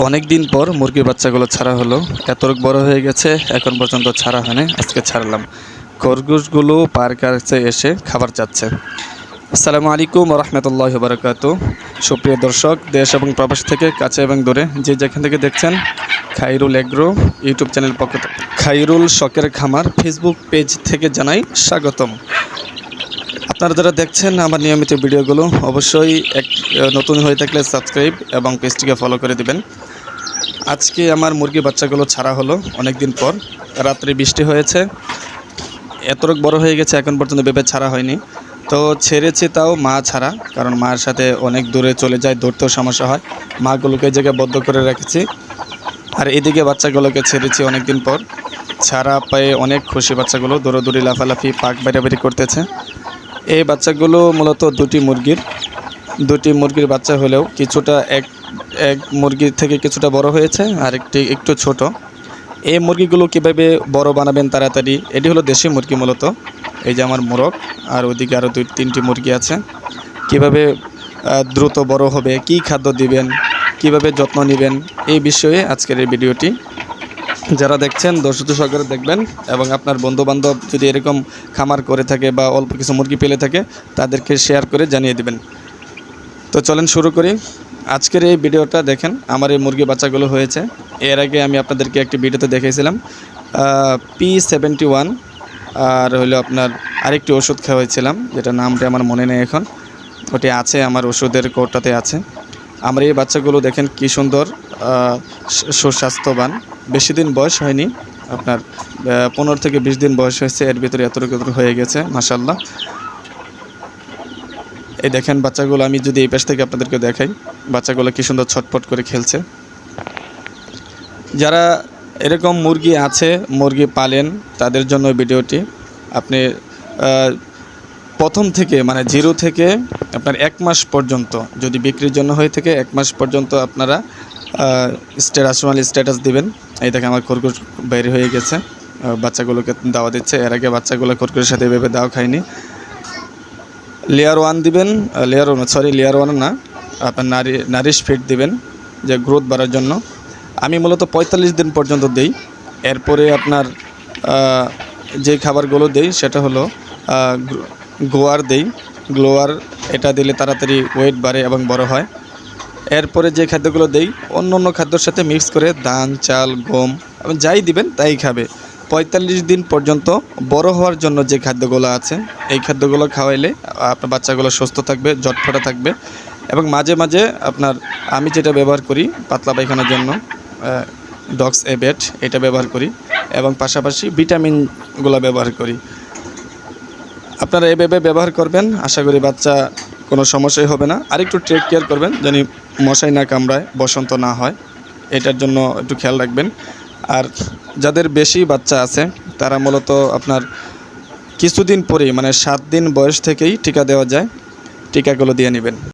অনেক দিন পর মুরগির বাচ্চাগুলো ছাড়া হলো। এত বড় হয়ে গেছে, এখন পর্যন্ত ছাড়া হয়নি। আজকে ছাড়লাম। খরগোশগুলো পার কাছে এসে খাবার চাচ্ছে। আসসালামু আলাইকুম রহমতুল্লাহ বারকাতু। সুপ্রিয় দর্শক, দেশ এবং প্রবাস থেকে কাছে এবং দূরে যে যেখান থেকে দেখছেন, খাইরুল এগ্রো ইউটিউব চ্যানেল পক্ষ থেকে খাইরুল শখের খামার ফেসবুক পেজ থেকে জানাই স্বাগতম। আপনারা যারা দেখছেন আমার নিয়মিত ভিডিওগুলো, অবশ্যই নতুন হয়ে থাকলে সাবস্ক্রাইব এবং পেজটিকে ফলো করে দিবেন। আজকে আমার মুরগি বাচ্চাগুলো ছাড়া হলো অনেক দিন পর। রাত্রে বৃষ্টি হয়েছে, এত বড় হয়ে গেছে, এখন পর্যন্ত ভেবে ছাড়া হয়নি। তো ছেড়েছি, তাও মা ছাড়া, কারণ মার সাথে অনেক দূরে চলে যায়, দৌড়তেও সমস্যা হয়। মাগুলোকে এই জায়গায় বদ্ধ করে রেখেছি, আর এদিকে বাচ্চাগুলোকে ছেড়েছি অনেক দিন পর। ছাড়া পেয়ে অনেক খুশি বাচ্চাগুলো, দৌড়োদৌড়ি লাফালাফি পাক বেরাবেরি করতেছে। এই বাচ্চাগুলো মূলত দুটি মুরগির বাচ্চা হলেও কিছুটা এক মুরগির থেকে কিছুটা বড় হয়েছে, আর একটু ছোট। এই মুরগিগুলো কীভাবে বড় বানাবেন তাড়াতাড়ি, এটি হলো দেশি মুরগি মূলত। এই যে আমার মোরগ, আর ওইদিকে আরও 2-3টি মুরগি আছে। কিভাবে দ্রুত বড় হবে, কি খাদ্য দিবেন, কিভাবে যত্ন নেবেন, এই বিষয়ে আজকের এই ভিডিওটি। যারা দেখছেন ধৈর্য সহকারে দেখবেন, এবং আপনার বন্ধুবান্ধব যদি এরকম খামার করে থাকে বা অল্প কিছু মুরগি পেলে থাকে, তাদেরকে শেয়ার করে জানিয়ে দেবেন। তো চলেন শুরু করি। আজকের এই ভিডিওটা দেখেন, আমার এই মুরগি বাচ্চাগুলো হয়েছে। এর আগে আমি আপনাদেরকে একটি ভিডিওতে দেখিয়েছিলাম P71, আর হলো আপনার আরেকটি ওষুধ খাওয়াইছিলাম, যেটা নামটা আমার মনে নেই এখন। ওটি আছে আমার ওষুধের কোটাতে আছে। আমার এই বাচ্চাগুলো দেখেন কি সুন্দর, সুস্বাস্থ্যবান। বেশি দিন বয়স হয়নি, আপনার 15 থেকে 20 দিন বয়স হয়েছে, এর ভিতরে এতটুকু হয়ে গেছে মাশাআল্লাহ। এই দেখেন বাচ্চাগুলো, আমি যদি এই পাশ থেকে আপনাদেরকে দেখাই, বাচ্চাগুলো কি সুন্দর ছটফট করে খেলছে। যারা এরকম মুরগি আছে, মুরগি পালেন, তাদের জন্য ভিডিওটি। আপনি প্রথম থেকে মানে 0 থেকে আপনার 1 মাস পর্যন্ত যদি বিক্রির জন্য হয়ে থাকে, 1 মাস পর্যন্ত আপনারা স্ট্যাটাস দিবেন। এই দেখেন আমার খরগোশ বের হয়ে গেছে, বাচ্চাগুলোকে দাওয়া দিচ্ছে। এর আগে বাচ্চাগুলো খরগোশের সাথে এভাবে দাওয়া খায়নি। লেয়ার 1 দিবেন, লেয়ার 1 না, আপনার নারিশ ফিড দিবেন, যে গ্রোথ বাড়ার জন্য। আমি মূলত 45 দিন পর্যন্ত দেই। এরপরে আপনার যে খাবারগুলো দেই সেটা হলো গোয়ার দেই, গ্লোয়ার। এটা দিলে তাড়াতাড়ি ওয়েট বাড়ে এবং বড় হয়। এরপরে যে খাদ্যগুলো দেই, অন্য খাদ্যর সাথে মিক্স করে ধান, চাল, গম যাই দিবেন তাই খাবে। 45 দিন পর্যন্ত বড় হওয়ার জন্য যে খাদ্যগুলো আছে, এই খাদ্যগুলো খাওয়াইলে আপনার বাচ্চাগুলো সুস্থ থাকবে, জটফটা থাকবে। এবং মাঝে মাঝে আপনার আমি যেটা ব্যবহার করি পাতলা পায়খানার জন্য, ডক্স এবেট, এটা ব্যবহার করি, এবং পাশাপাশি ভিটামিনগুলো ব্যবহার করি। আপনারা এভাবে ব্যবহার করবেন, আশা করি বাচ্চা কোনো সমস্যাই হবে না। আর একটু টেক কেয়ার করবেন, যেন মশাই না কামড়ায়, বসন্ত না হয়, এটার জন্য একটু খেয়াল রাখবেন। আর যাদের বেশি বাচ্চা আছে, তারা মূলত আপনার কিছুদিন পরেই, মানে 7 দিন বয়স থেকেই টিকা দেওয়া যায়, টিকাগুলো দিয়ে নেবেন।